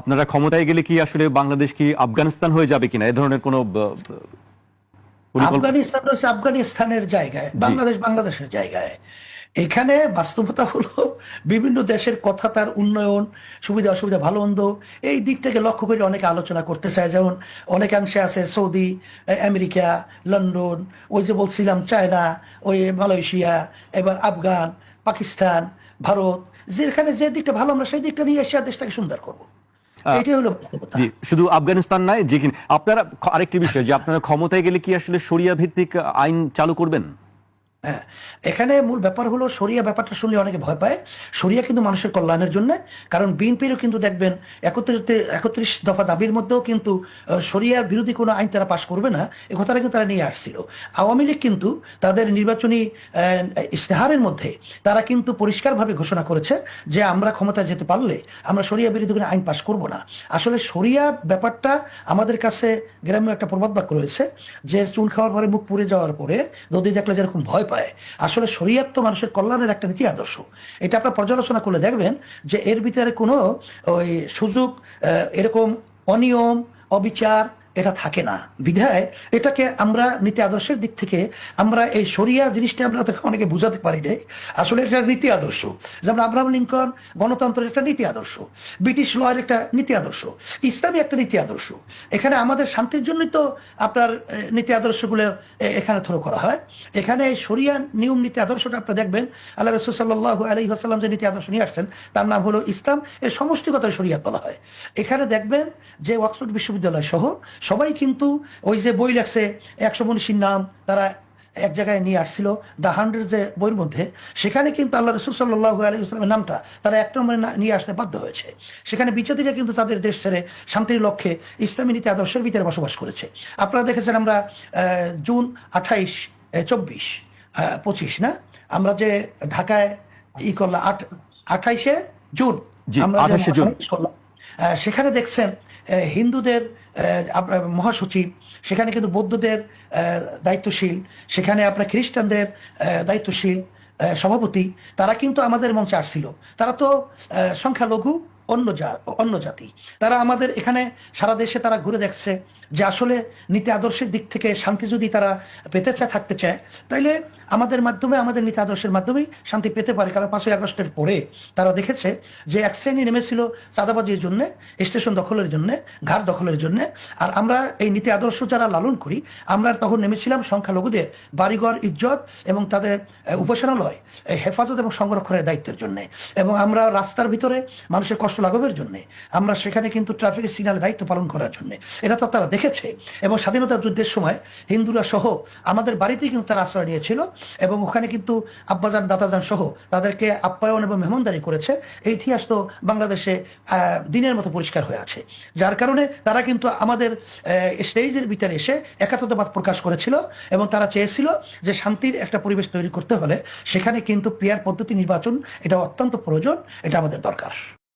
আপনারা ক্ষমতায় গেলে কি আসলে বাংলাদেশ কি আফগানিস্তান হয়ে যাবে কিনা, এ ধরনের কোনো আফগানিস্তান হচ্ছে আফগানিস্তানের জায়গায়, বাংলাদেশ বাংলাদেশের জায়গায়। এখানে বাস্তবতা হলো বিভিন্ন দেশের কথা, তার উন্নয়ন, সুবিধা অসুবিধা, ভালো মন্দ, এই দিকটাকে লক্ষ্য করে অনেকে আলোচনা করতে চায়। যেমন অনেকাংশে আছে সৌদি, আমেরিকা, লন্ডন, ওই যে বলছিলাম চায়না, ওই মালয়েশিয়া, এবার আফগান, পাকিস্তান, ভারত, যেখানে যে দিকটা ভালো আমরা সেই দিকটা নিয়ে এসে দেশটাকে সুন্দর করবো। এটাই হলো বাস্তবতা। শুধু আফগানিস্তান নয়, যে কিনা আপনারা আরেকটি বিষয় যে আপনারা ক্ষমতায় গেলে কি আসলে শরিয়া ভিত্তিক আইন চালু করবেন? হ্যাঁ, এখানে মূল ব্যাপার হলো শরিয়া ব্যাপারটা শুনলে অনেকে ভয় পায়। শরিয়া কিন্তু মানুষের কল্যাণের জন্য, কারণ বিএনপিরও কিন্তু দেখবেন 31 দফা দাবির মধ্যেও কিন্তু শরিয়ার বিরোধী কোনো আইন তারা পাশ করবে না, এ কথাটা কিন্তু তারা নিয়ে আসছিল। আওয়ামী লীগ কিন্তু তাদের নির্বাচনী ইশতেহারের মধ্যে তারা কিন্তু পরিষ্কারভাবে ঘোষণা করেছে যে আমরা ক্ষমতায় যেতে পারলে আমরা শরিয়া বিরোধী কোনো আইন পাশ করব না। আসলে শরিয়া ব্যাপারটা আমাদের কাছে গ্রাম্য একটা প্রবাদ বাক্য রয়েছে যে চুন খাওয়ার পরে মুখ পুড়ে যাওয়ার পরে নদী দেখলে যেরকম ভয় পায়, আসলে শরিয়াত তো মানুষের কল্যাণের একটা নীতি আদর্শ। এটা আপনার পর্যালোচনা করলে দেখবেন যে এর ভিতরে কোনো ওই সুযোগ, এরকম অনিয়ম, অবিচার এটা থাকে না। বিধায় এটাকে আমরা নীতি আদর্শের দিক থেকে আমরা এই শরিয়া জিনিসটা আমরা অনেকে বুঝাতে পারি নাই। আসলে এটা নীতি আদর্শ, যেমন আব্রাহাম লিঙ্কন গণতন্ত্রের একটা নীতি আদর্শ, ব্রিটিশ লয়ের একটা নীতি আদর্শ, ইসলামী একটা নীতি আদর্শ। এখানে আমাদের শান্তির জন্যই তো আপনার নীতি আদর্শগুলো এখানে থ্রো করা হয়। এখানে শরিয়া নিয়ম নীতি আদর্শটা আপনারা দেখবেন আল্লাহ রাসূল সাল্লাল্লাহু আলাইহি ওয়াসাল্লাম যে নীতি আদর্শ নিয়ে আসছেন তার নাম হলো ইসলাম, এর সমষ্টিগত শরিয়াত বলা হয়। এখানে দেখবেন যে অক্সফোর্ড বিশ্ববিদ্যালয় সহ সবাই কিন্তু ওই যে বই লেখছে 100 মনীষীর নাম তারা এক জায়গায় নিয়ে আসছিল, দ্য 100 যে বইয়ের মধ্যে, সেখানে কিন্তু আল্লাহ রাসূল সাল্লাল্লাহু আলাইহি ওয়াসাল্লামের নামটা তারা এক নম্বরে নিয়ে আসতে বাধ্য হয়েছে। সেখানে বিচ্ছেদীরা কিন্তু তাদের দেশ ছেড়ে শান্তির লক্ষ্যে ইসলামী নীতি আদর্শের ভিতরে বসবাস করেছে। আপনারা দেখেছেন আমরা জুন 28, 24, 25 না, আমরা যে ঢাকায় করলাম 28শে জুন, আমরা করলাম, সেখানে দেখছেন হিন্দুদের মহাসচিব, সেখানে কিন্তু বৌদ্ধদের দায়িত্বশীল, সেখানে আপনার খ্রিস্টানদের দায়িত্বশীল সভাপতি, তারা কিন্তু আমাদের মঞ্চে আসছিল। তারা তো সংখ্যালঘু, অন্য জাতি, তারা আমাদের এখানে সারা দেশে তারা ঘুরে দেখছে যে আসলে নীতি আদর্শের দিক থেকে শান্তি যদি তারা পেতে চায়, থাকতে চায়, তাইলে আমাদের মাধ্যমে, আমাদের নীতি আদর্শের মাধ্যমেই শান্তি পেতে পারে। কারণ 5ই আগস্টের পরে তারা দেখেছে যে এক শ্রেণী নেমেছিল চাঁদাবাজির জন্য, স্টেশন দখলের জন্য, ঘাট দখলের জন্য, আর আমরা এই নীতি আদর্শ যারা লালন করি, আমরা তখন নেমেছিলাম সংখ্যালঘুদের বাড়িঘর, ইজ্জত এবং তাদের উপাসনালয় হেফাজত এবং সংরক্ষণের দায়িত্বের জন্য, এবং আমরা রাস্তার ভিতরে মানুষের কষ্ট লাঘবের জন্য, আমরা সেখানে কিন্তু ট্রাফিকের সিগন্যালের দায়িত্ব পালন করার জন্য। এটা তো তারা দেখেছে। এবং স্বাধীনতা যুদ্ধের সময় হিন্দুরা সহ আমাদের বাড়িতেই কিন্তু তারা আশ্রয় নিয়েছিল, এবং ওখানে কিন্তু আব্বাজান, দাদাজান সহ তাদেরকে আপ্যায়ন এবং মেহমানদারি করেছে। এই ইতিহাস তো বাংলাদেশে দিনের মতো পরিষ্কার হয়ে আছে। যার কারণে তারা কিন্তু আমাদের স্টেজের ভিতরে এসে একাত্মতাবাদ প্রকাশ করেছিল, এবং তারা চেয়েছিল যে শান্তির একটা পরিবেশ তৈরি করতে হলে সেখানে কিন্তু পিয়ার পদ্ধতি নির্বাচন এটা অত্যন্ত প্রয়োজন, এটা আমাদের দরকার।